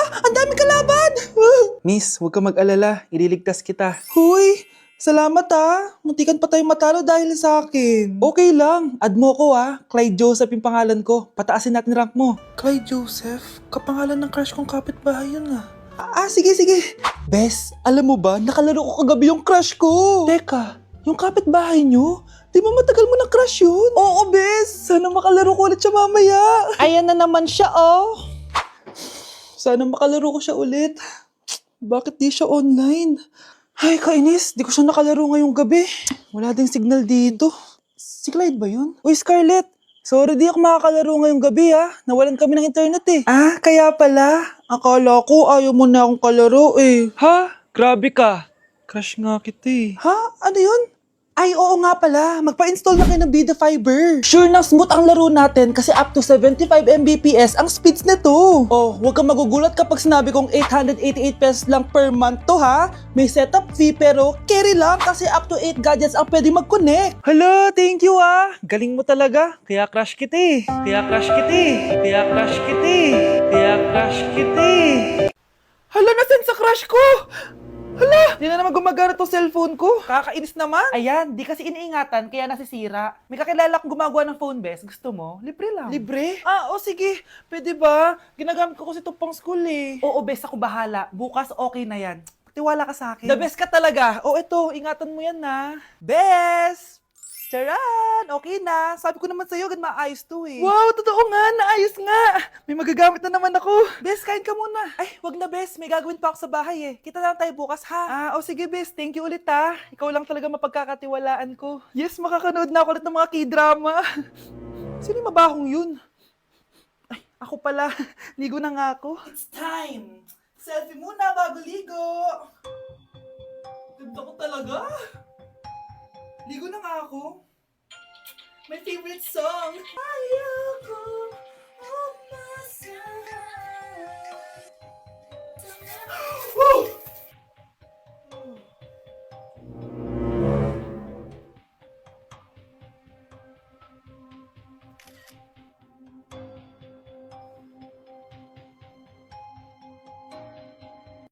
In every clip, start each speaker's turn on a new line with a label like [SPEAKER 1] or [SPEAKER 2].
[SPEAKER 1] Ang dami kalaban! Miss, huwag ka mag-alala. Ililigtas kita. Huy! Salamat Muntikan pa tayong matalo dahil sa akin. Okay lang. Add mo ko Clyde Joseph yung pangalan ko. Pataasin natin rank mo. Clyde Joseph? Kapangalan ng crush kong kapitbahay yun sige. Bes, alam mo ba, nakalaro ko kagabi yung crush ko. Teka, yung kapitbahay nyo? Di ba matagal mo na crush yun? Oo, Bes. Sana makalaro ko ulit siya mamaya. Ayan na naman siya, Sana makalaro ko siya ulit. Bakit di siya online? Ay, kainis. Di ko siya nakalaro ngayong gabi. Wala ding signal dito. Si Clyde ba yun? Uy, Scarlett. Sorry, di ako makakalaro ngayong gabi, Nawalan kami ng internet, kaya pala. Akala ko ayaw mo na akong kalaro, Ha? Grabe ka. Crush nga kita, Ha? Ano yun? Ay, oo nga pala. Magpa-install na kayo ng Bida Fiber. Sure na smooth ang laro natin kasi up to 75 Mbps ang speeds nito. Oh, huwag kang magugulat kapag sinabi kong 888 pesos lang per month to, May setup fee pero carry lang kasi up to 8 gadgets ang pwede mag-connect. Hala, thank you, Galing mo talaga. Kaya crush kita, Hala, nasan sa crush ko? Hala! Di na naman gumagana tong cellphone ko. Kakainis naman. Ayan, di kasi iniingatan kaya nasisira. May kakilala kong gumagawa ng phone, Bes. Gusto mo? Libre lang. Libre? Sige. Pwede ba? Ginagamit ko kasi ito pang school, Oo, Bes. Ako bahala. Bukas okay na yan. Tiwala ka sa akin. The best ka talaga. Ito. Ingatan mo yan, Bes! Charan! Okay na. Sabi ko naman sa'yo, maayos to, Wow, totoo nga. Naayos nga. May magagamit na naman ako. Bes, kain ka muna. Ay, wag na, Bes. May gagawin pa ako sa bahay, Kita na lang tayo bukas, ha? Sige, Bes. Thank you ulit, Ikaw lang talaga mapagkakatiwalaan ko. Yes, makakanood na ako ulit ng mga K-drama. Sino yung mabahong yun? Ay, ako pala. Ligo na nga ako. It's time. Selfie muna bago ligo. Ganda ko talaga. Ligo na nga ako. My favorite song. Ayoko Woo!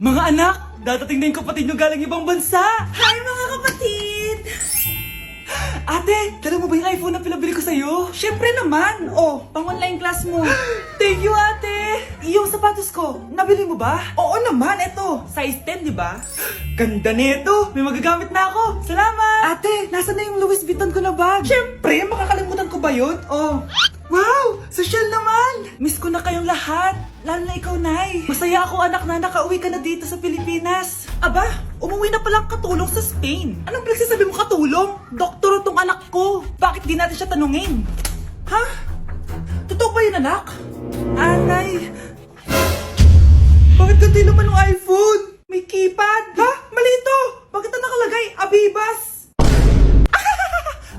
[SPEAKER 1] Mga anak, dadating na yung kapatid nyo galing ibang bansa. Hi mga kapatid! Ate, dala mo ba yung iPhone na pinabili ko sa'yo? Syempre naman! Pang online class mo. Thank you, ate! Yung sapatos ko, nabili mo ba? Oo naman, eto. Size 10, di ba? Ganda nito! May magagamit na ako! Salamat! Ate, nasa na yung Louis Vuitton ko na bag? Syempre, makakalimutan ko ba yun? Wow! Social naman! Miss ko na kayong lahat! Lalo na ikaw, Nay! Masaya ako, anak, na nakauwi ka na dito sa Pilipinas! Aba, umuwi na palang katulong sa Spain! Anong pinagsasabi mo katulong? Doktor tong anak ko! Bakit di natin siya tanungin? Ha? Totoo ba yun, anak? Nay! Bakit ganti naman ng iPhone? May keypad! Ha? Mali ito! Bakit na nakalagay? Abibas!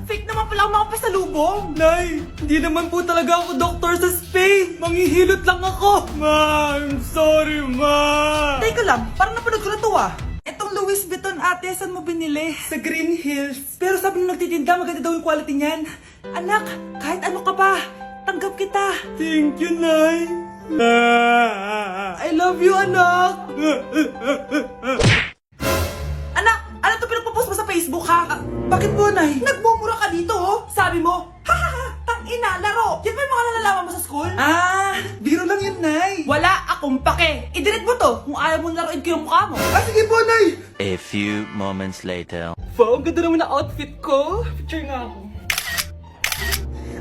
[SPEAKER 1] Fake naman pala ang mga pasalubong! Nay, hindi naman po talaga ako doktor sa Spain! Manghihilot lang ako! Ma, I'm sorry, Ma! Teka lang, parang napanood ko na to Etong Louis Vuitton, ate, saan mo binili? Sa Green Hills. Pero sabi nung nagtitinda, maganda daw yung quality niyan. Anak, kahit ano ka pa, tanggap kita. Thank you, Nay. I love you, anak. Anak, ano to pinagpo-post mo sa Facebook, ha? Bakit po, Nay? Nagmumura ka dito, Sabi mo, tangina, laro. Yan ba yung mga nalalaman mo sa school? Biro lang yun, Nay. Wala akong pake. I-delete mo to kung ayaw mo laruin ko yung mukha mo. Sige po, Nay.
[SPEAKER 2] A few moments later.
[SPEAKER 1] Wow, ang ganda naman na outfit ko. Picture nga ako.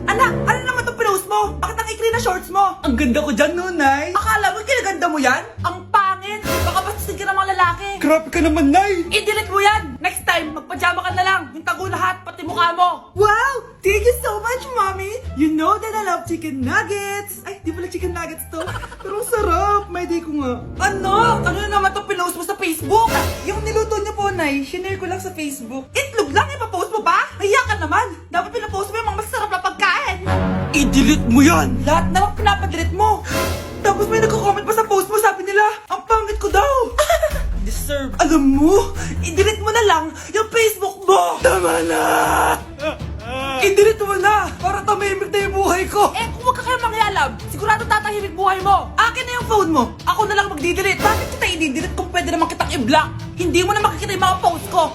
[SPEAKER 1] Anak, ano naman itong pinost mo? Bakit ang ikli na shorts mo? Ang ganda ko dyan, no, Nay? Akala mo kinaganda mo yan? Ang pangit! Baka bastusin ka ng mga lalaki. Grabe ka naman, Nay! I-delete mo yan! Next time, magpajama ka na lang. Yung tago lahat, pati mukha mo. Wow! Thank you so much, Mommy! You know that I love chicken nuggets! Ay, di pala chicken nuggets to. Pero sarap! May di ko nga. Ano? Ano na naman itong pinost mo sa Facebook? Yung niluto niyo po, Nay, shinare ko lang sa Facebook. Itlog lang, ipapost mo ba? Hiya ka naman! Dapat pinapost mo yung mga masarap na pagkain! I-delete mo yan! Lahat na lang pinapadelete mo! Tapos may nagko-comment pa sa post mo, sabi nila, ang pangit ko daw! Deserve. Alam mo, i-delete mo na lang yung Facebook mo! Tama na! I-delete mo na! Para tamimik na yung buhay ko!
[SPEAKER 3] Kung wag ka kayo mangyalab, sigurado tatahimik buhay mo.
[SPEAKER 1] Akin na yung phone mo. Ako na lang magdidelete. Bakit kita i-delete kung pwede naman kitang i-block? Hindi mo na makikita yung mga post ko.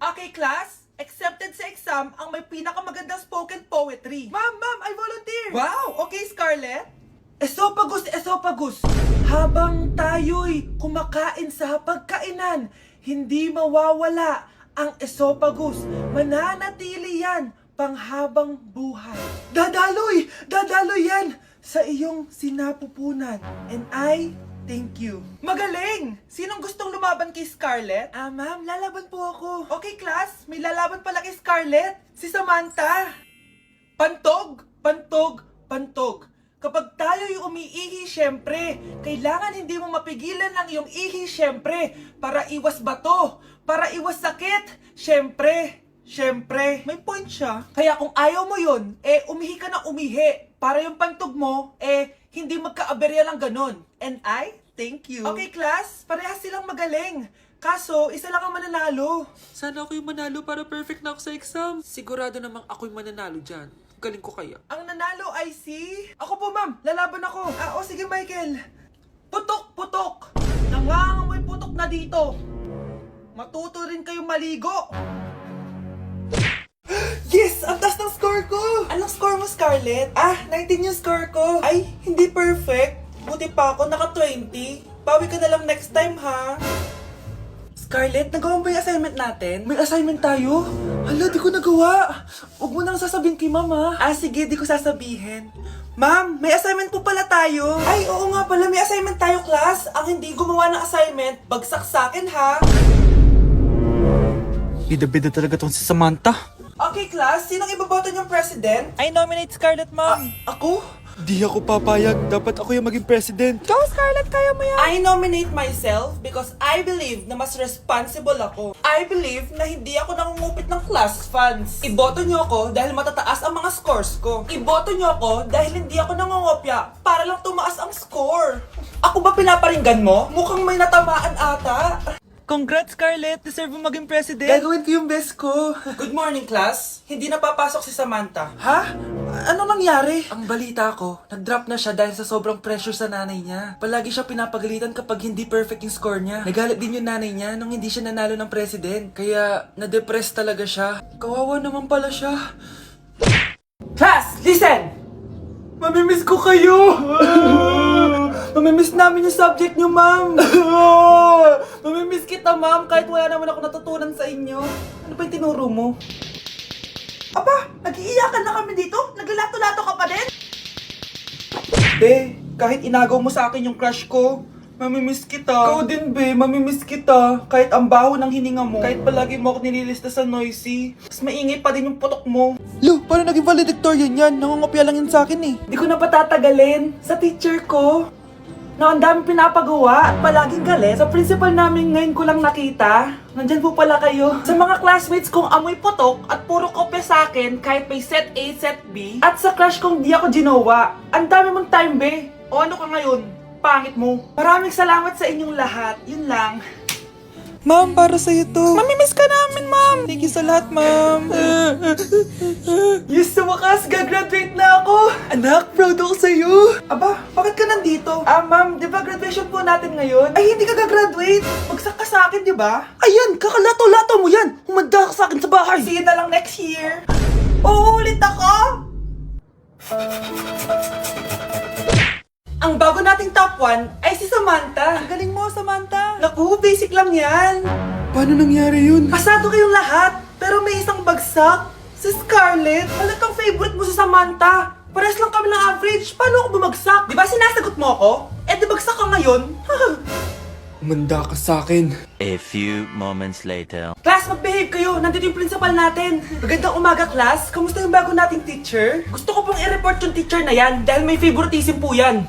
[SPEAKER 1] Okay, class. Accepted sa exam ang may pinakamagandang spoken poetry. Ma'am, I volunteer. Wow, okay, Scarlett. Esophagus. Habang tayo'y kumakain sa pagkainan, hindi mawawala ang esophagus. Mananatili yan panghabang buhay. Dadaloy yan sa iyong sinapupunan. And I thank you. Magaling! Sinong gustong lumaban kay Scarlett? Ma'am, lalaban po ako. Okay, class. May lalaban pala kay Scarlett. Si Samantha. Pantog. Kapag tayo'y umiihi, syempre, kailangan hindi mo mapigilan ang iyong ihi, syempre, para iwas bato, para iwas sakit, syempre, may point siya. Kaya kung ayaw mo yun, umihi ka na umihi, para yung pantog mo, hindi magka-aberya lang ganun. And I thank you. Okay, class, parehas silang magaling. Kaso, isa lang ang mananalo.
[SPEAKER 3] Sana ako yung manalo para perfect na ako sa exam. Sigurado namang ako yung mananalo dyan. Galing ko kaya.
[SPEAKER 1] Ang nanalo ay si... Ako po, ma'am. Lalaban ako. Sige, Michael. Putok. Nangangamoy putok na dito. Matuto rin kayong maligo. Yes! Ang taas ng score ko! Anong score mo, Scarlett? 19 yung score ko. Ay, hindi perfect. Buti pa ako, naka 20. Bawi ka na lang next time, ha? Scarlett, nagawa mo ba yung assignment natin? May assignment tayo? Hala, di ko nagawa. Huwag mo nang sasabihin kay mama. Sige, di ko sasabihin. Ma'am, may assignment po pala tayo. Ay, oo nga pala, may assignment tayo, class. Ang hindi gumawa ng assignment, bagsak sa akin, ha?
[SPEAKER 3] Bida-bida talaga tong si Samantha.
[SPEAKER 1] Okay, class, sinong ibaboto niyong president?
[SPEAKER 3] I nominate Scarlett, ma'am.
[SPEAKER 1] Ako?
[SPEAKER 3] Di ako papayag. Dapat ako yung maging president.
[SPEAKER 1] Go, Scarlett, kaya mo yan. I nominate myself because I believe na mas responsible ako. I believe na hindi ako nangungupit ng class funds. Iboto niyo ako dahil matataas ang mga scores ko. Iboto niyo ako dahil hindi ako nangungopya para lang tumaas ang score. Ako ba pinaparinggan mo? Mukhang may natamaan ata.
[SPEAKER 3] Congrats, Scarlett. Deserve mo maging president.
[SPEAKER 1] Gagawin ko yung best ko. Good morning, class. Hindi na papasok si Samantha. Ha? Ano nangyari? Ang balita ko, nag-drop na siya dahil sa sobrang pressure sa nanay niya. Palagi siya pinapagalitan kapag hindi perfect yung score niya. Nagalit din yung nanay niya nung hindi siya nanalo ng president. Kaya, na-depress talaga siya. Kawawa naman pala siya. Class, listen! Mamimiss ko kayo! Mamimiss namin yung subject nyo, ma'am! Mamimiss kita, ma'am, kahit wala naman ako natutunan sa inyo. Ano ba yung tinuro mo? Aba, nag-iiyakan na kami dito? Naglalato-lato ka pa din? Be, kahit inagaw mo sa akin yung crush ko, mamimiss kita. Ikaw din, be, mamimiss kita. Kahit ang baho ng hininga mo, kahit palagi mo ako nililista sa noisy, mas maingay pa din yung putok mo.
[SPEAKER 3] Lo, paano naging valedictorian yan? Nangungopya lang yun sa akin eh.
[SPEAKER 1] Di ko na patatagalin sa teacher ko na ang dami pinapagawa at palaging galit. Sa principal namin ngayon ko lang nakita. Nandyan po pala kayo. Sa mga classmates kong amoy putok at puro kopya sa akin kahit may set A, set B. At sa crush kong di ako ginawa. Ang dami mong time, be. O ano ka ngayon? Pangit mo. Maraming salamat sa inyong lahat. Yun lang.
[SPEAKER 3] Ma'am, para sa'yo to.
[SPEAKER 1] Mamimiss ka namin, ma'am.
[SPEAKER 3] Thank you sa lahat, ma'am.
[SPEAKER 1] Yes, sa wakas, gagraduate na ako. Anak, proud ako sa'yo. Aba, bakit ka nandito? Ma'am, di ba graduation po natin ngayon? Ay, hindi ka gagraduate. Bagsak ka sa akin, di ba? Ayan, kakalato-lato mo yan. Humanda ka sa akin sa bahay. See you na lang next year. Uulit ako. Ang bago nating top 1 ay si Samantha. Ang galing mo, Samantha. Naku, basic lang yan.
[SPEAKER 3] Paano nangyari yun?
[SPEAKER 1] Pasado kayong lahat, pero may isang bagsak. Si Scarlett, halatang favorite mo si Samantha. Pares lang kami ng average, paano ako bumagsak? Di ba sinasagot mo ako? Di bagsak ka ngayon?
[SPEAKER 3] Umanda ka sa akin.
[SPEAKER 2] A few moments later.
[SPEAKER 1] Class, mag-behave kayo. Nandito yung principal natin. Magandang umaga, class. Kamusta yung bago nating teacher? Gusto ko pong i-report yung teacher na yan dahil may favoritism po yan.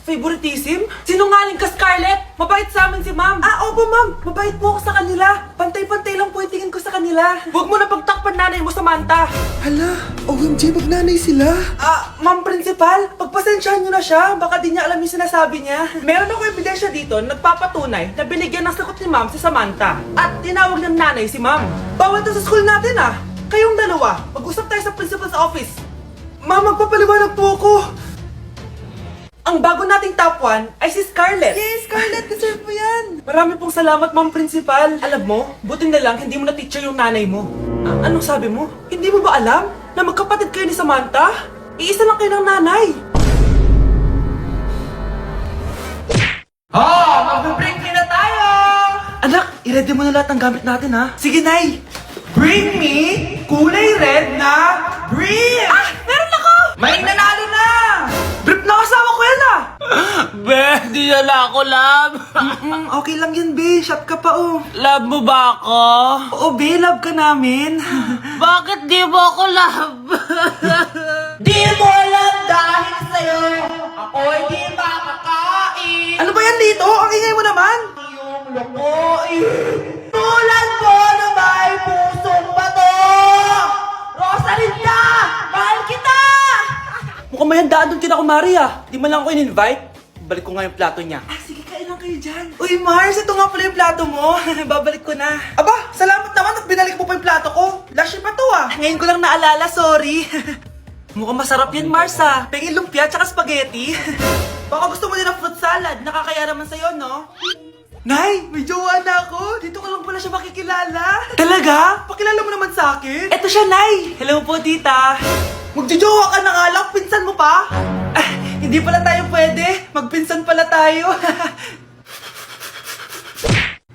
[SPEAKER 1] Favoritism? Sinungaling ka, Scarlett! Mabait sa amin si ma'am! Opo ma'am! Mabait po ako sa kanila! Pantay-pantay lang po yung tingin ko sa kanila! Huwag mo na pagtakpan nanay mo, Samantha!
[SPEAKER 3] Hala, OMG, magnanay sila.
[SPEAKER 1] Ma'am principal, pagpasensyahan niyo na siya, baka di niya alam yung sinasabi niya. Meron ako ebidensya dito na nagpapatunay na binigyan ng sagot ni ma'am si Samantha. At tinawag ng nanay si ma'am. Bawal to sa school natin Kayong dalawa, mag-usap tayo sa principal's office. Ma'am, magpapaliwanag po ako. Ang bago nating top 1 ay si Scarlett. Yes, Scarlett, deserve mo yan. Marami pong salamat, Ma'am Principal. Alam mo, buti na lang hindi mo na-teacher yung nanay mo. Anong sabi mo? Hindi mo ba alam na magkapatid kayo ni Samantha? Iisa lang kayo ng nanay. Mag-break na tayo! Anak, i-ready mo na lahat ng gamit natin, ha? Sige, Nay! Bring me kulay red na brief! Meron ako! May nanalo na! Brief na kasama ko yan, ah!
[SPEAKER 3] Be, di na ako, love.
[SPEAKER 1] Okay lang yan, Be. Shot ka pa, oh.
[SPEAKER 3] Love mo ba ako?
[SPEAKER 1] Oo, Be. Love ka namin.
[SPEAKER 3] Bakit di mo ako love?
[SPEAKER 1] Di mo alam dahil sa'yo ako hindi makakain. Ano ba yan dito? Ang ingay mo naman. Yung lukuin. Tulad ko na may pusong bato. Rosalinda! Mahal kita! Mukhang may handaan doon kina Kumari, ah. Di man lang ako in-invite. Balik ko nga yung plato niya. Sige, kain lang kayo dyan. Uy, Mars, ito nga pala yung plato mo. Babalik ko na. Aba, salamat naman at binalik mo pa yung plato ko. Last year pa to, ah. Ngayon ko lang naalala, sorry. Mukhang masarap yan, Mars, ah. Pengin lumpia tsaka spaghetti. Baka gusto mo din ng fruit salad. Nakakaya naman sa'yo, no? Nay, may jowa na ako. Dito ko lang pala siya makikilala. Talaga? Pakilala mo naman sa akin. Eto siya, Nay. Hello po, tita. Magjojowa ka na nga lang. Pinsan mo pa? Hindi pala tayo pwede. Magpinsan pala tayo.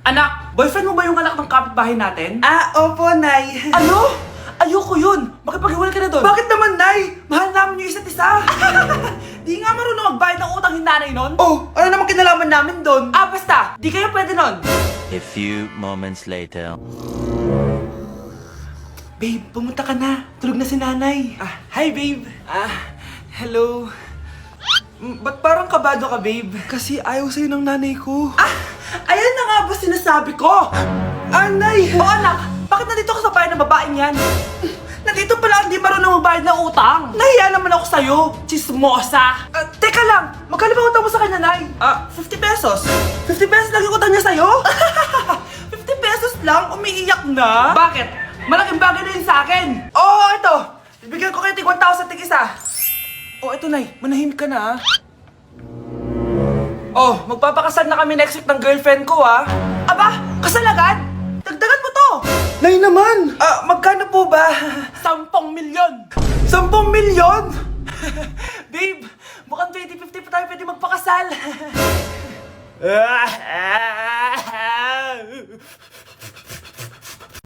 [SPEAKER 1] Anak, boyfriend mo ba yung anak ng kapitbahay natin? Opo, Nay. Ano? Ayoko yun. Makipaghiwalay ka na doon. Bakit naman, Nay? Mahal namin yung isa't isa. Di nga marunong magbayad ng utang yung nanay nun. Oh, ano naman kinalaman namin doon? Basta. Di kayo pwede nun.
[SPEAKER 2] A few moments later.
[SPEAKER 1] Babe, pumunta ka na. Tulog na si nanay. Hi, babe. Hello. Ba't parang kabado ka, babe? Kasi ayaw sa'yo ng nanay ko. Ayan na nga ba sinasabi ko? Nay! O anak, bakit nandito ka sa bahay ng babaeng yan? Nandito pala hindi marunong magbayad ng utang. Nahiya naman ako sa'yo, chismosa. Teka lang, magkano ba utang mo sa kanya, Nay? 50 pesos. 50 pesos lang yung utang niya sa'yo? 50 pesos lang? Umiiyak na? Bakit? Malaking bagay na yun sa akin. Oo, ito. Bibigyan ko kayo tig 1,000 tig isa. Ito, Nay. Manahimik ka na, magpapakasal na kami next week ng girlfriend ko, Aba, kasal agad? Dagdagan mo to! Nay naman! Magkano po ba? 10 milyon! 10 milyon? Babe, mukhang 20-50 pa tayo pwede magpakasal.